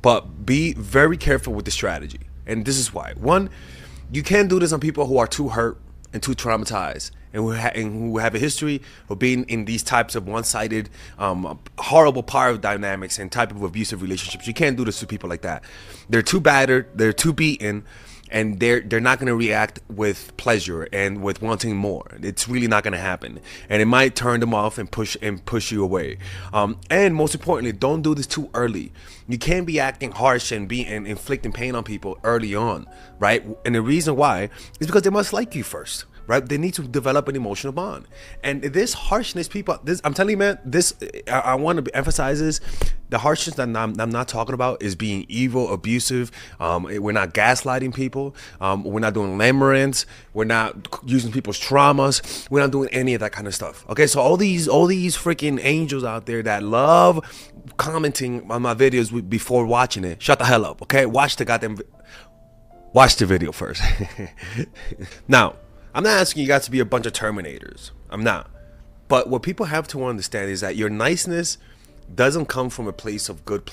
But be very careful with the strategy. And this is why. One, you can't do this on people who are too hurt and too traumatized and who have a history of being in these types of one-sided, horrible power dynamics and type of abusive relationships. You can't do this to people like that. They're too battered, they're too beaten, and they're not going to react with pleasure and with wanting more. It's really not going to happen, and it might turn them off and push you away. And most importantly, don't do this too early. You can't be acting harsh and inflicting pain on people early on, right? And the reason why is because they must like you first. Right? They need to develop an emotional bond. And this harshness, people, I'm telling you, man, I want to emphasize this. The harshness that I'm not talking about is being evil, abusive. We're not gaslighting people. We're not doing limerence. We're not using people's traumas. We're not doing any of that kind of stuff. Okay, so all these freaking angels out there that love commenting on my videos before watching it, shut the hell up, okay? Watch the video first. Now, I'm not asking you guys to be a bunch of Terminators. I'm not. But what people have to understand is that your niceness doesn't come from a place of good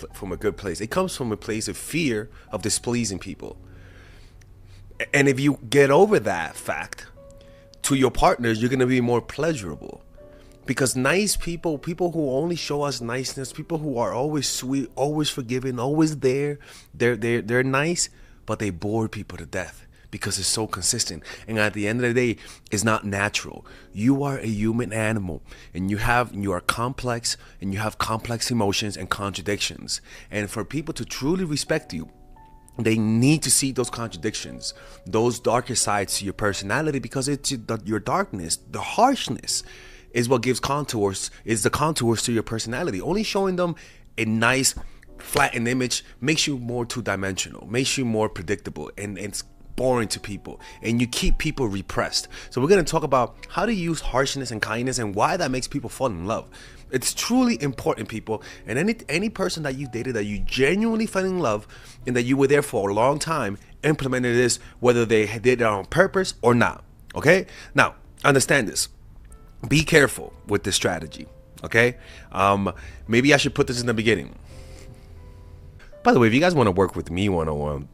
place. It comes from a place of fear of displeasing people. And if you get over that fact, to your partners, you're going to be more pleasurable. Because nice people who only show us niceness, people who are always sweet, always forgiving, always there, they're nice, but they bore people to death. Because it's so consistent, and at the end of the day, it's not natural. You are a human animal, and you are complex, and you have complex emotions and contradictions. And for people to truly respect you, they need to see those contradictions, those darker sides to your personality, because it's your darkness, the harshness, is what gives contours, is the contours to your personality. Only showing them a nice, flattened image makes you more two-dimensional, makes you more predictable, and it's boring to people, and you keep people repressed. So we're going to talk about how to use harshness and kindness and why that makes people fall in love. It's truly important, people. And any person that you dated that you genuinely fell in love and that you were there for a long time implemented this, whether they did it on purpose or not. Okay, now understand this. Be careful with this strategy. Okay, maybe I should put this in the beginning. By the way, if you guys want to work with me one-on-one,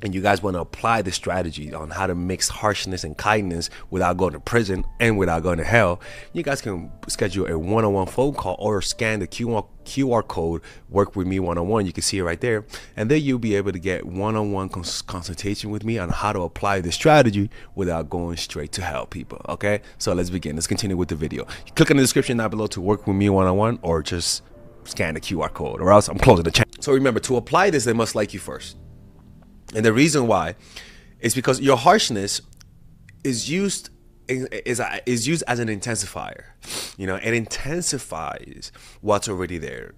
and you guys want to apply the strategy on how to mix harshness and kindness without going to prison and without going to hell, you guys can schedule a one-on-one phone call or scan the QR code, work with me one-on-one. You can see it right there. And then you'll be able to get one-on-one consultation with me on how to apply the strategy without going straight to hell, people. Okay, so let's begin. Let's continue with the video. You click in the description down below to work with me one-on-one, or just scan the QR code, or else I'm closing the channel. So remember, to apply this, they must like you first. And the reason why is because your harshness is used as an intensifier. You know, it intensifies what's already there.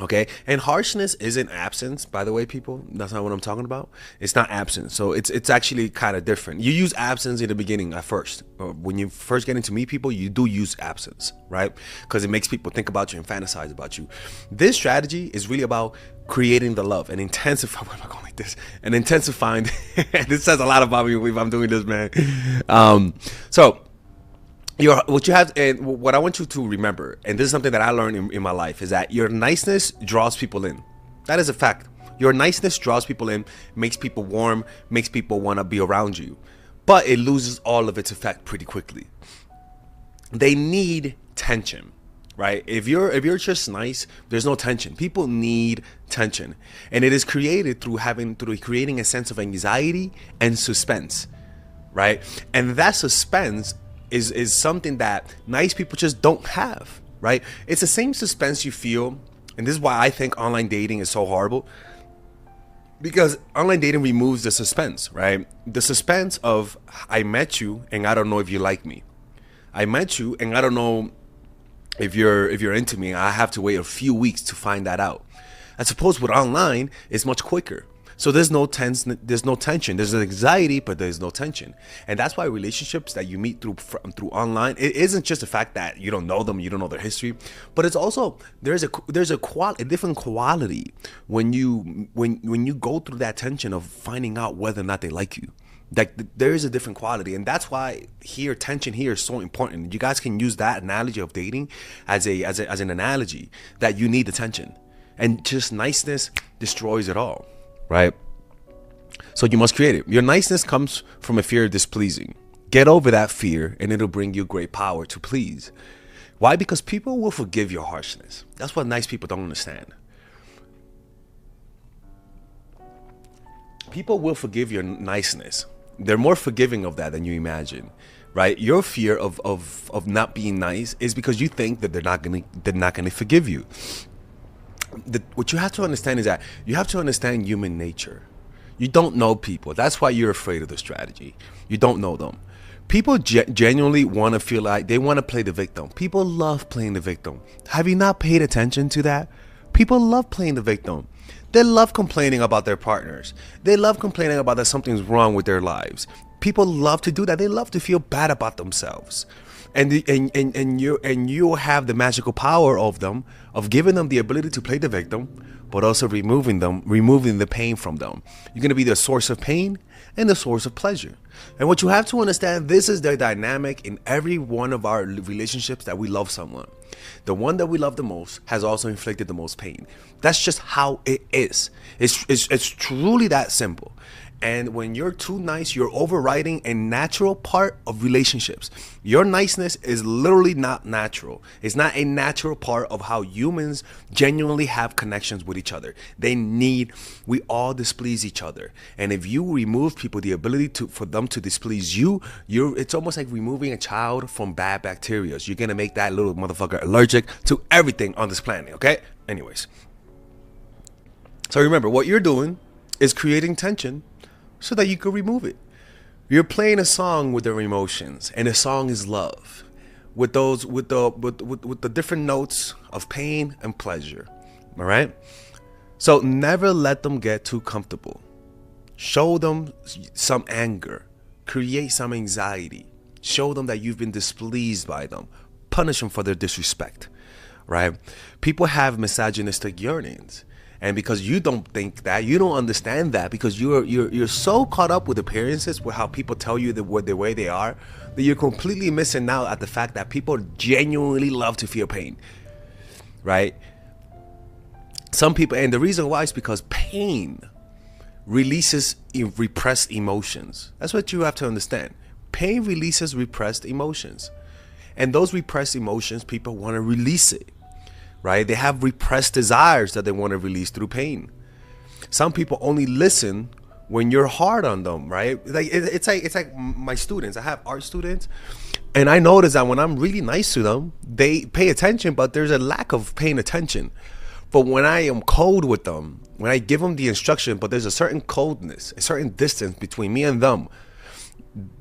Okay, and harshness isn't absence, by the way, people. That's not what I'm talking about. It's not absence. So it's actually kind of different. You use absence in the beginning at first. When you first get into meet people, you do use absence, right? Because it makes people think about you and fantasize about you. This strategy is really about creating the love and intensifying. Why am I going like this? And intensifying. This says a lot about me if I'm doing this, man. What you have, and what I want you to remember, and this is something that I learned in my life, is that your niceness draws people in. That is a fact. Your niceness draws people in, makes people warm, makes people want to be around you. But it loses all of its effect pretty quickly. They need tension, right? If you're just nice, there's no tension. People need tension, and it is created through creating a sense of anxiety and suspense, right? And that suspense is something that nice people just don't have, right? It's the same suspense you feel, and this is why I think online dating is so horrible, because online dating removes the suspense, right? The suspense of, I met you and I don't know if you like me. I met you and I don't know if you're into me. I have to wait a few weeks to find that out. I suppose with online, it's much quicker. So there's no tension. There's anxiety, but there's no tension. And that's why relationships that you meet through online, it isn't just the fact that you don't know them, you don't know their history, but it's also there's a different quality when you go through that tension of finding out whether or not they like you. Like, there is a different quality, and that's why tension here is so important. You guys can use that analogy of dating as an analogy that you need the tension. And just niceness destroys it all, right? So you must create it. Your niceness comes from a fear of displeasing. Get over that fear and it'll bring you great power to please. Why? Because people will forgive your harshness. That's what nice people don't understand. People will forgive your niceness. They're more forgiving of that than you imagine, right? Your fear of not being nice is because you think that they're not gonna forgive you. What you have to understand is that you have to understand human nature. You don't know people. That's why you're afraid of the strategy. You don't know them. People genuinely want to feel like they want to play the victim. People love playing the victim. Have you not paid attention to that? People love playing the victim. They love complaining about their partners. They love complaining about that something's wrong with their lives. People love to do that. They love to feel bad about themselves. And you have the magical power of them, of giving them the ability to play the victim, but also removing the pain from them. You're going to be the source of pain and the source of pleasure. And what you have to understand, this is the dynamic in every one of our relationships that we love someone. The one that we love the most has also inflicted the most pain. That's just how it is. It's truly that simple. And when you're too nice, you're overriding a natural part of relationships. Your niceness is literally not natural. It's not a natural part of how humans genuinely have connections with each other. We all displease each other. And if you remove people the ability for them to displease you, it's almost like removing a child from bad bacteria. You're going to make that little motherfucker allergic to everything on this planet, okay? Anyways. So remember, what you're doing is creating tension so that you can remove it. You're playing a song with their emotions, and the song is love, with the different notes of pain and pleasure. All right. So never let them get too comfortable. Show them some anger, create some anxiety, show them that you've been displeased by them, punish them for their disrespect. Right? People have misogynistic yearnings. And because you don't think that, you don't understand that, because you're so caught up with appearances, with how people tell you the way they are, that you're completely missing out at the fact that people genuinely love to feel pain, right? Some people, and the reason why is because pain releases repressed emotions. That's what you have to understand. Pain releases repressed emotions, and those repressed emotions, people want to release it. Right? They have repressed desires that they want to release through pain. Some people only listen when you're hard on them, right? Like it's like my students. I have art students, and I notice that when I'm really nice to them, they pay attention, but there's a lack of paying attention. But when I am cold with them, when I give them the instruction, but there's a certain coldness, a certain distance between me and them,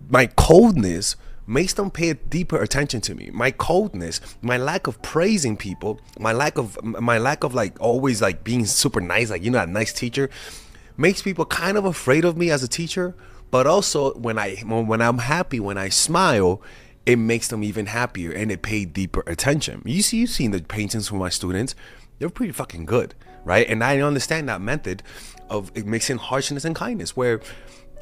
my coldness makes them pay deeper attention to me. My coldness, my lack of praising people, my lack of like always like being super nice, like, you know, a nice teacher, makes people kind of afraid of me as a teacher. But also when I'm happy, when I smile, it makes them even happier, and they pay deeper attention. You've seen the paintings from my students. They're pretty fucking good, right? And I understand that method of mixing harshness and kindness, where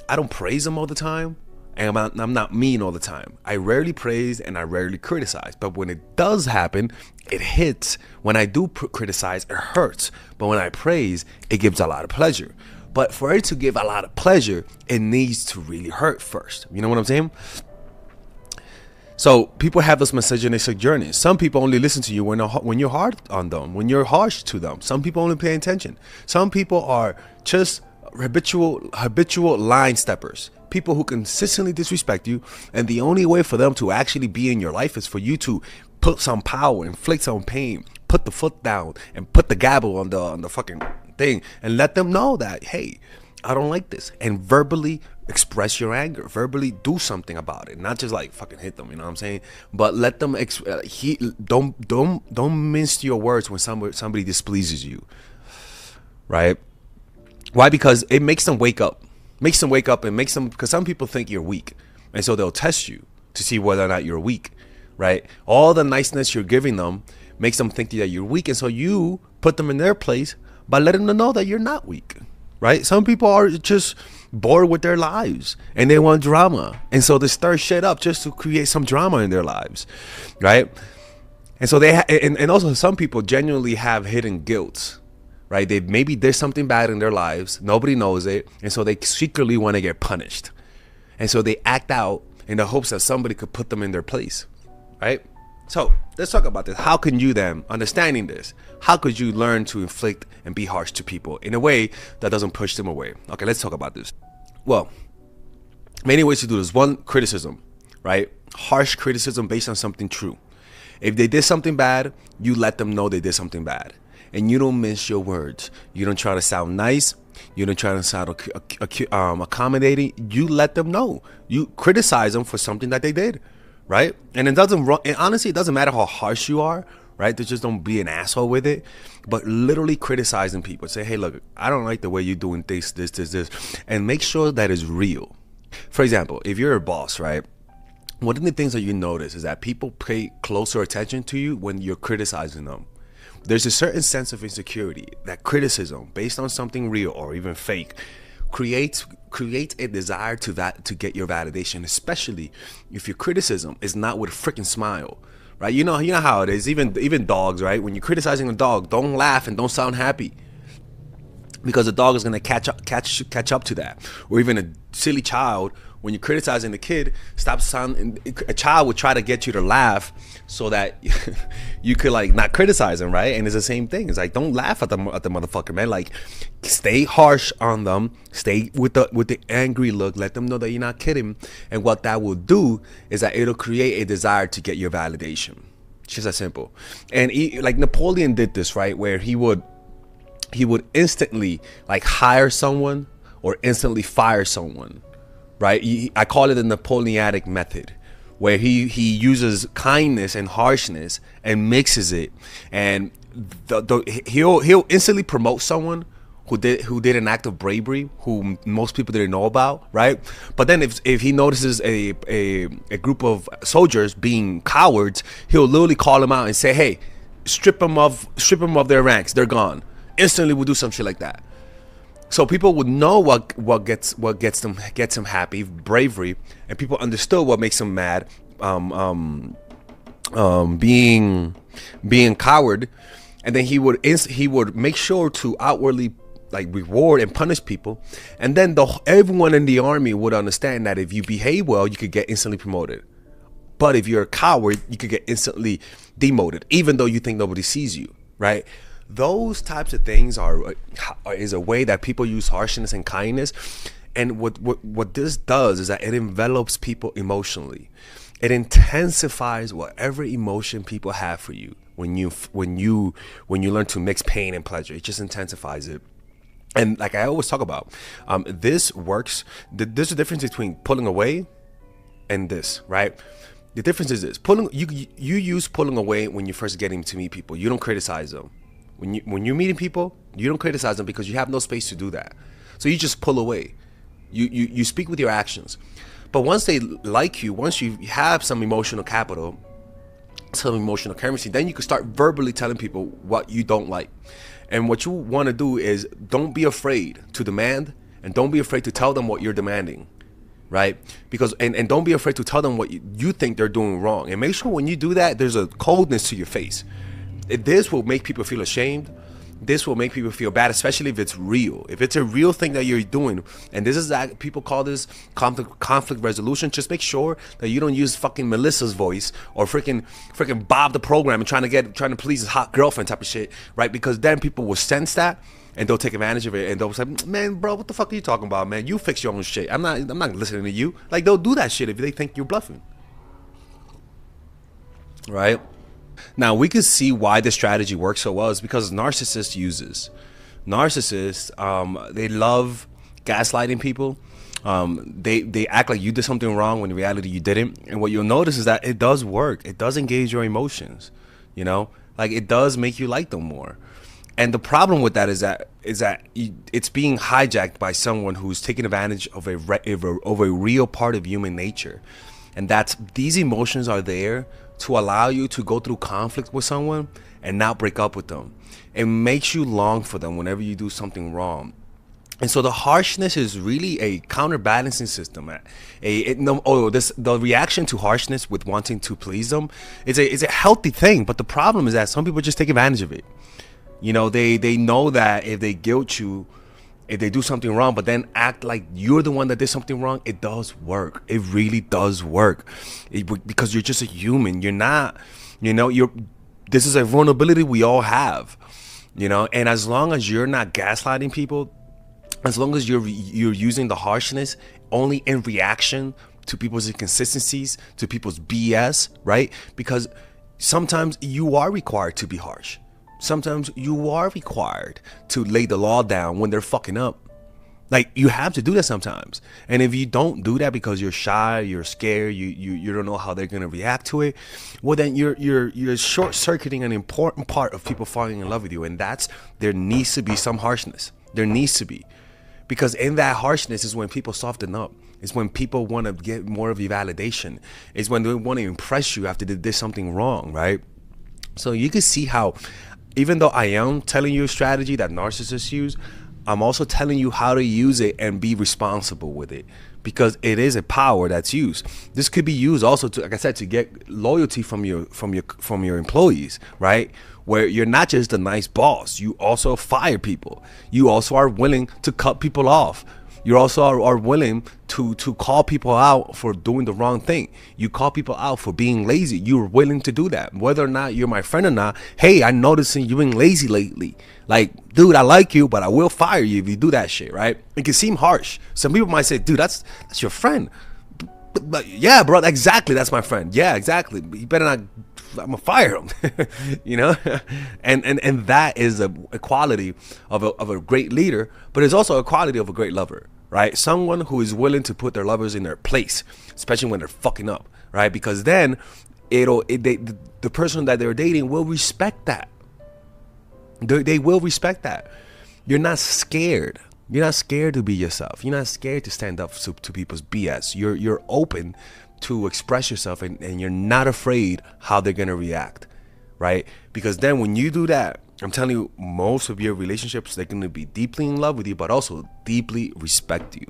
I don't praise them all the time, and I'm not mean all the time. I rarely praise and I rarely criticize. But when it does happen, it hits. When I do criticize, it hurts. But when I praise, it gives a lot of pleasure. But for it to give a lot of pleasure, it needs to really hurt first. You know what I'm saying? So people have those misogynistic journeys. Some people only listen to you when you're hard on them, when you're harsh to them. Some people only pay attention. Some people are just habitual line steppers. People who consistently disrespect you, and the only way for them to actually be in your life is for you to put some power, inflict some pain, put the foot down, and put the gavel on the fucking thing, and let them know that, hey, I don't like this, and verbally express your anger, verbally do something about it, not just like fucking hit them, you know what I'm saying? But let them don't mince your words when somebody displeases you, right? Why? Because it makes them wake up. And makes them, because some people think you're weak, and so they'll test you to see whether or not you're weak, right? All the niceness you're giving them makes them think that you're weak, and so you put them in their place by letting them know that you're not weak, right? Some people are just bored with their lives and they want drama, and so they stir shit up just to create some drama in their lives, right? And so and also some people genuinely have hidden guilt right? They maybe there's something bad in their lives, nobody knows it, and so they secretly want to get punished, and so they act out in the hopes that somebody could put them in their place, right? So let's talk about this. How can you then, understanding this, how could you learn to inflict and be harsh to people in a way that doesn't push them away? Okay, let's talk about this. Well, many ways to do this. One, criticism, right? Harsh criticism based on something true. If they did something bad, you let them know they did something bad. And you don't mince your words. You don't try to sound nice. You don't try to sound accommodating. You let them know. You criticize them for something that they did, right? And it doesn't run. And honestly, it doesn't matter how harsh you are, right? Just don't be an asshole with it. But literally criticizing people. Say, hey, look, I don't like the way you're doing this. And make sure that is real. For example, if you're a boss, right? One of the things that you notice is that people pay closer attention to you when you're criticizing them. There's a certain sense of insecurity that criticism based on something real or even fake creates a desire to get your validation, especially if your criticism is not with a freaking smile, right? You know how it is. Even dogs, right? When you're criticizing a dog, don't laugh and don't sound happy, because the dog is gonna catch up to that. Or even a silly child, when you're criticizing a kid, a child would try to get you to laugh so that you could like not criticize them, right? And it's the same thing. It's like, don't laugh at the motherfucker, man. Like, stay harsh on them, stay with the angry look, let them know that you're not kidding. And what that will do is that it'll create a desire to get your validation. It's just that simple. And like Napoleon did this, right? Where he would instantly like hire someone or instantly fire someone, right? I call it the Napoleonic method, where he uses kindness and harshness and mixes it, and he'll instantly promote someone who did an act of bravery who most people didn't know about, right? But then if he notices a group of soldiers being cowards, he'll literally call them out and say, hey, strip them of their ranks, they're gone. Instantly we'll do some shit like that. So people would know what gets them happy, bravery, and people understood what makes them mad, being coward, and then he would make sure to outwardly like reward and punish people, and then everyone in the army would understand that if you behave well, you could get instantly promoted, but if you're a coward, you could get instantly demoted, even though you think nobody sees you, right? Those types of things is a way that people use harshness and kindness. And what this does is that it envelops people emotionally. It intensifies whatever emotion people have for you when you learn to mix pain and pleasure. It just intensifies it. And like I always talk about, this works. There's a difference between pulling away and this, right? The difference is this: you use pulling away when you're first getting to meet people. You don't criticize them. When you're meeting people, you don't criticize them because you have no space to do that. So you just pull away. You speak with your actions. But once they like you, once you have some emotional capital, some emotional currency, then you can start verbally telling people what you don't like. And what you want to do is don't be afraid to demand, and don't be afraid to tell them what you're demanding, right? Because and don't be afraid to tell them what you think they're doing wrong. And make sure when you do that, there's a coldness to your face. This will make people feel ashamed. This will make people feel bad, especially if it's real. If it's a real thing that you're doing, and this is that people call this conflict resolution. Just make sure that you don't use fucking Melissa's voice or freaking Bob the program and trying to please his hot girlfriend type of shit, right? Because then people will sense that and they'll take advantage of it, and they'll say, man, bro, what the fuck are you talking about, man? You fix your own shit. I'm not listening to you. Like, they'll do that shit if they think you're bluffing, right? Now, we can see why this strategy works so well is because narcissists use this. Narcissists, they love gaslighting people. They act like you did something wrong when in reality you didn't. And what you'll notice is that it does work. It does engage your emotions, you know? Like, it does make you like them more. And the problem with that is that it's being hijacked by someone who's taking advantage of a real part of human nature. And that's, these emotions are there to allow you to go through conflict with someone and not break up with them. It makes you long for them whenever you do something wrong. And so the harshness is really a counterbalancing system. The reaction to harshness with wanting to please them is a healthy thing. But the problem is that some people just take advantage of it. You know, they know that if they guilt you, if they do something wrong, but then act like you're the one that did something wrong, it does work. It really does work. Because you're just a human. You're not, you know, this is a vulnerability we all have, you know, and as long as you're not gaslighting people, as long as you're using the harshness only in reaction to people's inconsistencies, to people's BS, right? Because sometimes you are required to be harsh. Sometimes you are required to lay the law down when they're fucking up. Like, you have to do that sometimes. And if you don't do that because you're shy, you're scared, you don't know how they're gonna react to it, well then you're short-circuiting an important part of people falling in love with you. And that's, there needs to be some harshness. There needs to be. Because in that harshness is when people soften up. It's when people want to get more of your validation. It's when they want to impress you after they did something wrong, right? So you can see how, even though I am telling you a strategy that narcissists use, I'm also telling you how to use it and be responsible with it, because it is a power that's used. This could be used also to, like I said, to get loyalty from your employees, right? Where you're not just a nice boss, you also fire people. You also are willing to cut people off. You also are willing to call people out for doing the wrong thing. You call people out for being lazy. You're willing to do that. Whether or not you're my friend or not, hey, I'm noticing you being lazy lately. Like, dude, I like you, but I will fire you if you do that shit, right? It can seem harsh. Some people might say, dude, that's your friend. But yeah, bro, exactly, that's my friend. Yeah, exactly. You better not, I'm gonna fire him. You know? And that is a quality of a great leader, but it's also a quality of a great lover, right? Someone who is willing to put their lovers in their place, especially when they're fucking up, right? Because then the person that they're dating will respect that. They will respect that. You're not scared. You're not scared to be yourself. You're not scared to stand up to people's BS. You're open to express yourself, and you're not afraid how they're gonna react, right? Because then when you do that, I'm telling you, most of your relationships, they're gonna be deeply in love with you, but also deeply respect you.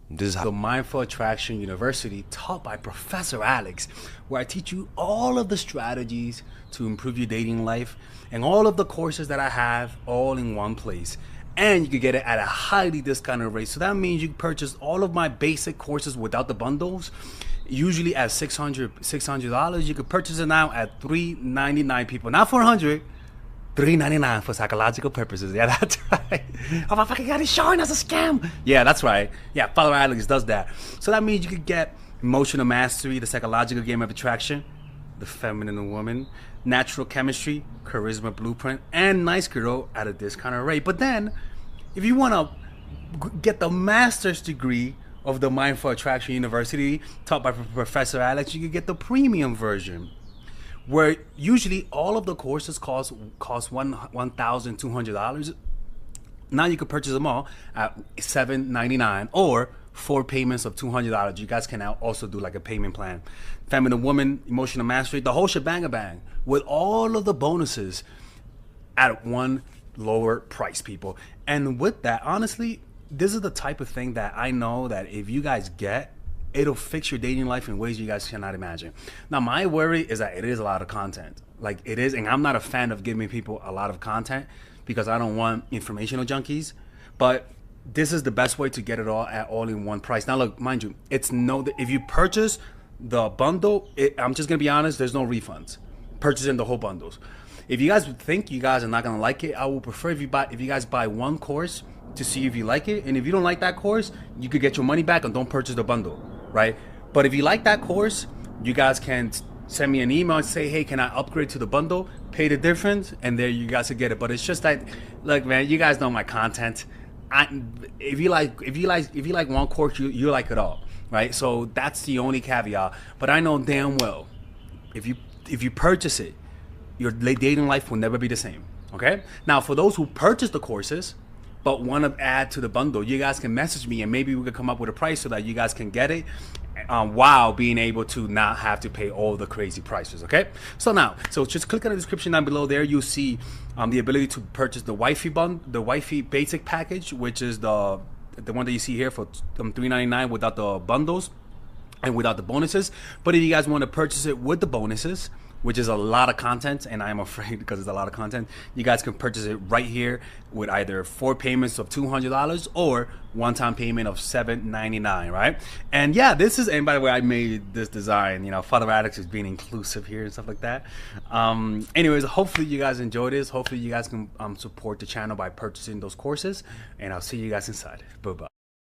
This is how the Mindful Attraction University, taught by Professor Alex, where I teach you all of the strategies to improve your dating life and all of the courses that I have all in one place. And you can get it at a highly discounted rate. So that means you can purchase all of my basic courses without the bundles, usually at $600. You can purchase it now at $399, people. Not $400, $399 for psychological purposes. Yeah, that's right. Oh my fucking God, he's showing us a scam. Yeah, that's right. Yeah, Father Alex does that. So that means you could get Emotional Mastery, the Psychological Game of Attraction, The Feminine Woman, Natural Chemistry, Charisma Blueprint, and Nice Girl at a discounted rate. But then, if you want to get the master's degree of the Mindful Attraction University, taught by Professor Alex, you can get the premium version, where usually all of the courses cost $1,200. Now you can purchase them all at $799 or 4 payments of $200. You guys can now also do like a payment plan. Feminine Woman, Emotional Mastery, the whole shebang with all of the bonuses at one lower price, people. And with that, honestly, this is the type of thing that I know that if you guys get, it'll fix your dating life in ways you guys cannot imagine. Now, my worry is that it is a lot of content. Like, it is, and I'm not a fan of giving people a lot of content because I don't want informational junkies. But this is the best way to get it all in one price. Now, look, mind you, if you purchase the bundle, I'm just gonna be honest, there's no refunds. Purchasing the whole bundles. If you guys think you guys are not gonna like it, I will prefer if you guys buy one course to see if you like it. And if you don't like that course, you could get your money back and don't purchase the bundle, right? But if you like that course, you guys can send me an email and say, hey, can I upgrade to the bundle? Pay the difference, and there you guys will get it. But it's just that, look, man, you guys know my content. If you like one course, you like it all, right? So that's the only caveat. But I know damn well, if you purchase it, your dating life will never be the same. Okay. Now, for those who purchase the courses but want to add to the bundle, you guys can message me and maybe we could come up with a price so that you guys can get it while being able to not have to pay all the crazy prices. Okay. So just click on the description down below. There you'll see the ability to purchase the wifey basic package, which is the one that you see here for $399 without the bundles and without the bonuses. But if you guys want to purchase it with the bonuses, which is a lot of content, and I'm afraid because it's a lot of content, you guys can purchase it right here with either 4 payments of $200 or one-time payment of $7.99, right? And yeah, this is, and by the way, I made this design, you know, Father Addicts is being inclusive here and stuff like that. Anyways, hopefully you guys enjoy this. Hopefully you guys can support the channel by purchasing those courses, and I'll see you guys inside. Bye-bye.